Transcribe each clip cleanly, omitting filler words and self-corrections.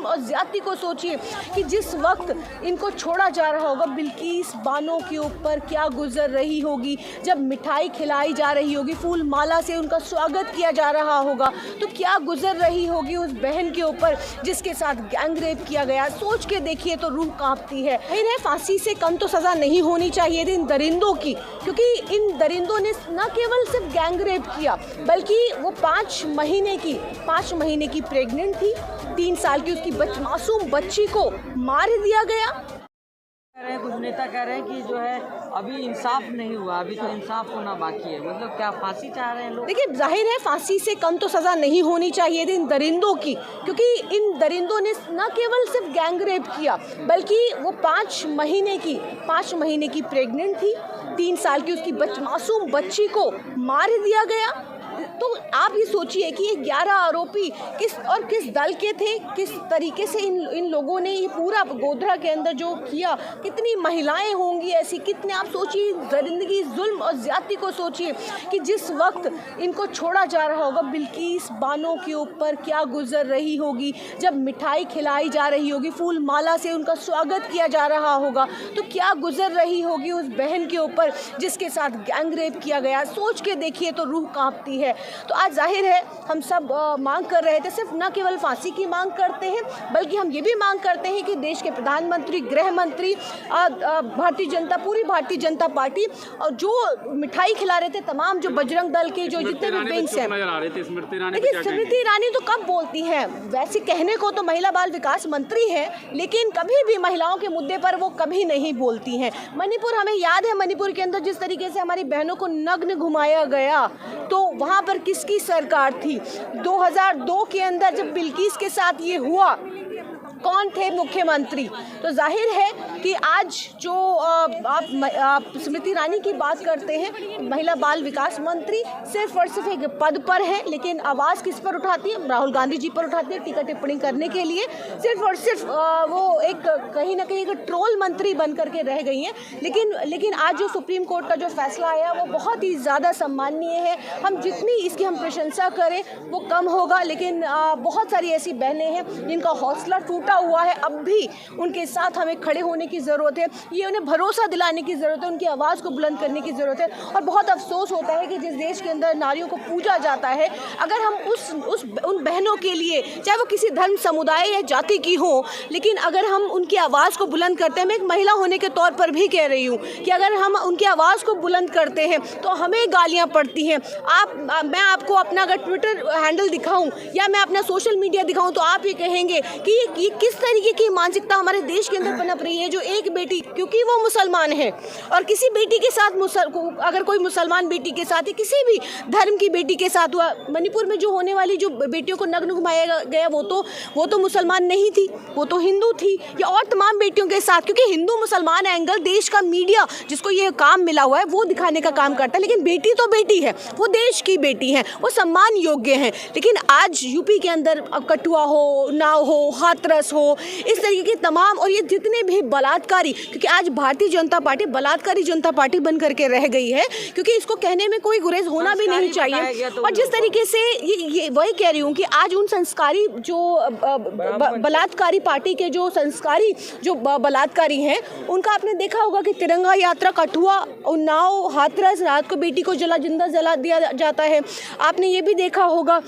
और ज्यादती को सोचिए कि जिस वक्त इनको छोड़ा जा रहा होगा, बिल्किस बानो के ऊपर क्या गुजर रही होगी, जब मिठाई खिलाई जा रही होगी, फूल माला से उनका स्वागत किया जा रहा होगा, तो क्या गुजर रही होगी उस बहन के ऊपर जिसके साथ गैंग रेप किया गया। सोच के देखिए तो रूह कांपती है। इन्हें फांसी से कम तो सज़ा नहीं होनी चाहिए थी इन दरिंदों की, क्योंकि इन दरिंदों ने न केवल सिर्फ गैंग रेप किया, बल्कि वो 5 महीने की प्रेग्नेंट थी, 3 साल की उसकी मासूम बच्ची को मार दिया गया। कुछ नेता कह रहे हैं कि जो है अभी इंसाफ नहीं हुआ, अभी तो इंसाफ होना बाकी है। मतलब क्या फांसी चाह रहे हैं लोग? देखिए, जाहिर है फांसी से कम तो सज़ा नहीं होनी चाहिए थी इन दरिंदों की, क्योंकि इन दरिंदों ने न केवल सिर्फ गैंग रेप किया, बल्कि वो 5 महीने की प्रेग्नेंट थी, 3 साल की उसकी मासूम बच्ची को मार दिया गया। तो आप ये सोचिए कि ये 11 आरोपी किस दल के थे, किस तरीके से इन लोगों ने ये पूरा गोधरा के अंदर जो किया, कितनी महिलाएं होंगी ऐसी, कितने, आप सोचिए दरिंदगी, जुल्म और ज्यादती को सोचिए कि जिस वक्त इनको छोड़ा जा रहा होगा, बिल्किस बानो के ऊपर क्या गुजर रही होगी, जब मिठाई खिलाई जा रही होगी, फूल माला से उनका स्वागत किया जा रहा होगा, तो क्या गुजर रही होगी उस बहन के ऊपर जिसके साथ गैंग रेप किया गया। सोच के देखिए तो रूह कांपती है। तो आज जाहिर है हम सब मांग कर रहे थे, सिर्फ न केवल फांसी की मांग करते हैं, बल्कि हम ये भी मांग करते हैं कि देश के प्रधानमंत्री, गृह मंत्री, पूरी भारतीय जनता पार्टी और जो मिठाई खिला रहे थे, तमाम जो बजरंग दल के जो जितने भी विंग्स हैं, देखिए स्मृति ईरानी तो कब बोलती हैं, वैसे कहने को तो महिला बाल विकास मंत्री है, लेकिन कभी भी महिलाओं के मुद्दे पर वो कभी नहीं बोलती हैं। मणिपुर, हमें याद है मणिपुर के अंदर जिस तरीके से हमारी बहनों को नग्न घुमाया गया, तो वहाँ पर किसकी सरकार थी? 2002 के अंदर जब बिल्किस के साथ ये हुआ, कौन थे मुख्यमंत्री? तो जाहिर है कि आज जो आप स्मृति ईरानी की बात करते हैं, महिला बाल विकास मंत्री सिर्फ और सिर्फ एक पद पर है, लेकिन आवाज़ किस पर उठाती है? राहुल गांधी जी पर उठाती है, टीका टिप्पणी करने के लिए। सिर्फ और सिर्फ वो एक कहीं ना कहीं एक ट्रोल मंत्री बन करके रह गई हैं। लेकिन आज जो सुप्रीम कोर्ट का जो फैसला आया वो बहुत ही ज़्यादा सम्माननीय है। हम जितनी इसकी हम प्रशंसा करें वो कम होगा, लेकिन बहुत सारी ऐसी बहनें हैं जिनका हौसला टूटा हुआ है, अब भी उनके साथ हमें खड़े होने की ज़रूरत है। ये उन्हें भरोसा दिलाने की ज़रूरत है, उनकी आवाज़ को बुलंद करने की ज़रूरत है। और बहुत अफसोस होता है कि जिस देश के अंदर नारियों को पूजा जाता है, अगर हम उन बहनों के लिए, चाहे वो किसी धर्म, समुदाय या जाति की हो, लेकिन अगर हम उनकी आवाज़ को बुलंद करते हैं, मैं एक महिला होने के तौर पर भी कह रही हूँ कि अगर हम उनकी आवाज़ को बुलंद करते हैं तो हमें गालियाँ पड़ती हैं। मैं आपको अपना अगर ट्विटर हैंडल दिखाऊँ या मैं अपना सोशल मीडिया दिखाऊँ तो आप ये कहेंगे कि ये किस तरीके की मानसिकता हमारे देश के अंदर पनप रही है, जो एक बेटी, क्योंकि वो मुसलमान है और किसी बेटी के साथ अगर कोई मुसलमान बेटी के साथ या किसी भी धर्म की बेटी के साथ हुआ, मणिपुर में जो होने वाली जो बेटियों को नग्न घुमाया गया वो तो मुसलमान नहीं थी, वो तो हिंदू थी, या और तमाम बेटियों के साथ, क्योंकि हिंदू मुसलमान एंगल देश का मीडिया जिसको ये काम मिला हुआ है वो दिखाने का काम करता है। लेकिन बेटी तो बेटी है, वो देश की बेटी है, वो सम्मान योग्य है। लेकिन आज यूपी के अंदर कठुआ हो, नाव हो, हाथरस हो, इस तरीके के तमाम, और ये जितने भी बलात्कारी, क्योंकि आज भारतीय जनता पार्टी बलात्कारी जनता पार्टी बन करके रह गई है, क्योंकि इसको कहने में कोई गुरेज होना भी नहीं चाहिए। और जिस तरीके से ये वही कह रही हूँ कि आज उन संस्कारी जो बलात्कारी पार्टी के जो संस्कारी जो बलात्कारी हैं, उनका आपने देखा होगा कि तिरंगा यात्रा, कठुआ, उन्नाव, हाथरस, रात को बेटी को जिंदा जला दिया जाता है। आपने ये भी देखा होगा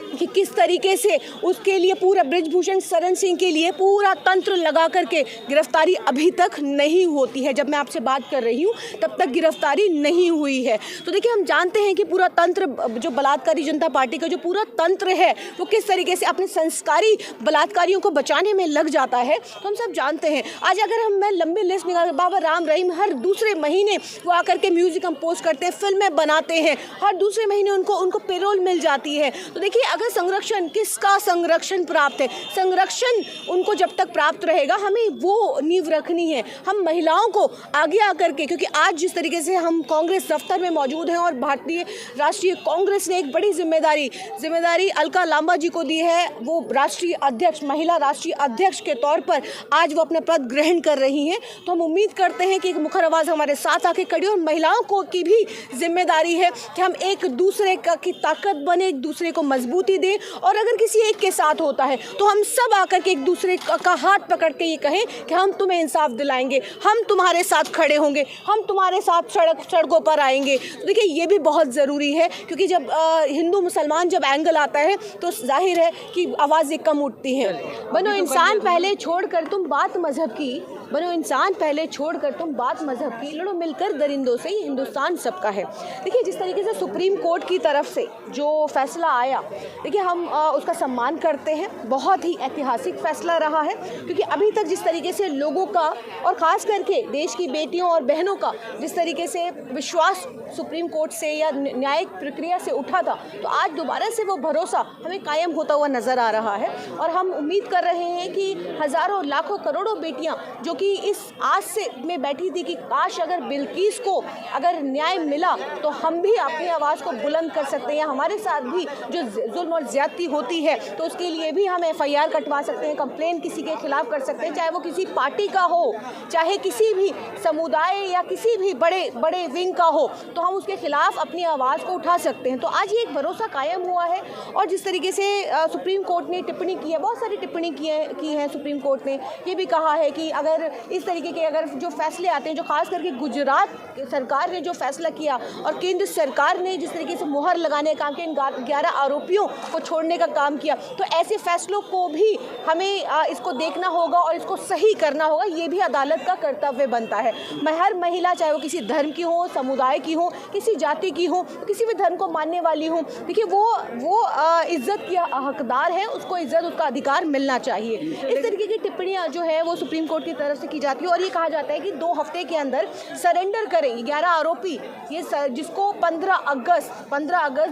कि किस तरीके से उसके लिए पूरा बृजभूषण शरण सिंह के लिए पूरा तंत्र लगा करके गिरफ्तारी अभी तक नहीं होती है। जब मैं आपसे बात कर रही हूँ तब तक गिरफ्तारी नहीं हुई है। तो देखिए, हम जानते हैं कि पूरा तंत्र, जो बलात्कारी जनता पार्टी का जो पूरा तंत्र है, वो किस तरीके से अपने संस्कारी बलात्कारियों को बचाने में लग जाता है, तो हम सब जानते हैं। आज अगर मैं लंबी लिस्ट निकाल, बाबा राम रहीम हर दूसरे महीने वो आकर के म्यूजिक कंपोज करते हैं, फिल्में बनाते हैं, हर दूसरे महीने उनको पेरोल मिल जाती है। तो देखिए, अगर संरक्षण, किसका संरक्षण प्राप्त है, संरक्षण उनको जब तक प्राप्त रहेगा, हमें वो नींव रखनी है। हम महिलाओं को आगे आकर के, क्योंकि आज जिस तरीके से हम कांग्रेस दफ्तर में मौजूद हैं और भारतीय राष्ट्रीय कांग्रेस ने एक बड़ी जिम्मेदारी अलका लांबा जी को दी है, वो राष्ट्रीय अध्यक्ष, महिला राष्ट्रीय अध्यक्ष के तौर पर आज वो अपना पद ग्रहण कर रही हैं। तो हम उम्मीद करते हैं कि एक मुखर आवाज़ हमारे साथ आके खड़ी, और महिलाओं को की भी जिम्मेदारी है कि हम एक दूसरे की ताकत बने, एक दूसरे को मजबूत सहानुभूति दें, और अगर किसी एक के साथ होता है तो हम सब आकर के एक दूसरे का हाथ पकड़ के ये कहें कि हम तुम्हें इंसाफ दिलाएंगे, हम तुम्हारे साथ खड़े होंगे, हम तुम्हारे साथ सड़कों पर आएंगे। तो देखिए ये भी बहुत ज़रूरी है, क्योंकि जब हिंदू मुसलमान जब एंगल आता है तो जाहिर है कि आवाज़ें कम उठती हैं। बनो इंसान पहले छोड़कर तुम बात मजहब की, बनो इंसान पहले छोड़कर तुम बात मजहब की, लड़ो मिलकर दरिंदों से, ये हिंदुस्तान सबका है। देखिए जिस तरीके से सुप्रीम कोर्ट की तरफ से जो फैसला आया, देखिए हम उसका सम्मान करते हैं। बहुत ही ऐतिहासिक फैसला रहा है, क्योंकि अभी तक जिस तरीके से लोगों का और ख़ास करके देश की बेटियों और बहनों का जिस तरीके से विश्वास सुप्रीम कोर्ट से या न्यायिक प्रक्रिया से उठा था, तो आज दोबारा से वो भरोसा हमें कायम होता हुआ नज़र आ रहा है। और हम उम्मीद कर रहे हैं कि हज़ारों लाखों करोड़ों बेटियां जो कि इस आस से में बैठी थी कि काश अगर बिल्किस को अगर न्याय मिला तो हम भी अपनी आवाज़ को बुलंद कर सकते हैं, हमारे साथ भी जो जुल्म और ज़्यादती होती है तो उसके लिए भी हम FIR कटवा सकते हैं, कंप्लेन किसी के खिलाफ कर सकते हैं, चाहे वो किसी पार्टी का हो, चाहे किसी भी समुदाय या किसी भी बड़े विंग का हो, तो हम उसके खिलाफ अपनी आवाज़ को उठा सकते हैं। तो आज ये एक भरोसा कायम हुआ है। और जिस तरीके से सुप्रीम कोर्ट ने टिप्पणी की है, बहुत सारी टिप्पणी की है सुप्रीम कोर्ट ने ये भी कहा है कि अगर इस तरीके के अगर जो फैसले आते हैं, जो खास करके गुजरात सरकार ने जो फैसला किया और केंद्र सरकार ने जिस तरीके से मुहर लगाने का काम किया, इन 11 आरोपियों को छोड़ने का काम किया, तो ऐसे फैसलों को भी हमें इसको देखना होगा और इसको सही करना होगा। ये भी अदालत का कर्तव्य बनता है। हर महिला, चाहे वो किसी धर्म की हो, समुदाय की हो, किसी जाति की हो, किसी भी धर्म को मानने वाली हो, देखिए वो इज्जत की हकदार है, उसको इज्जत, उसका अधिकार मिलना चाहिए। इस तरीके की टिप्पणियां जो है वो सुप्रीम कोर्ट की तरफ से की जाती है और ये कहा जाता है कि 2 हफ्ते के अंदर सरेंडर करें 11 आरोपी, ये जिसको 15 अगस्त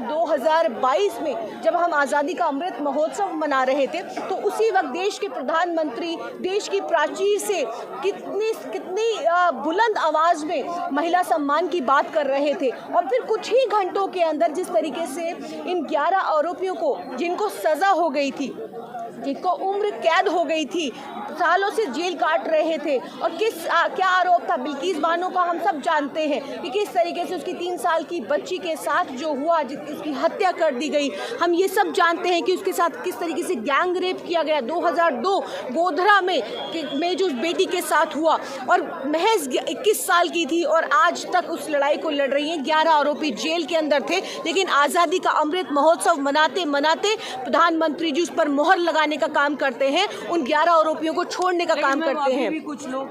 2022 में जब हम आज़ादी का अमृत महोत्सव मना रहे थे, तो उसी वक्त देश के प्रधानमंत्री देश की प्राचीर से कितनी बुलंद आवाज़ में महिला सम्मान की बात कर रहे थे। और फिर कुछ ही घंटों के अंदर जिस तरीके से इन 11 आरोपियों को, जिनको सज़ा हो गई थी, जिनको उम्र कैद हो गई थी, सालों से जेल काट रहे थे, और क्या आरोप था बिल्किस बानो का हम सब जानते हैं कि किस तरीके से उसकी 3 साल की बच्ची के साथ जो हुआ, उसकी हत्या कर दी गई। हम ये सब जानते हैं कि उसके साथ किस तरीके से गैंग रेप किया गया 2002 गोधरा में जो बेटी के साथ हुआ, और महज 21 साल की थी और आज तक उस लड़ाई को लड़ रही है। 11 आरोपी जेल के अंदर थे, लेकिन आज़ादी का अमृत महोत्सव मनाते मनाते प्रधानमंत्री जी उस पर मोहर लगाने का काम करते हैं, उन 11 आरोपियों को छोड़ने का काम करते हैं। कुछ लोग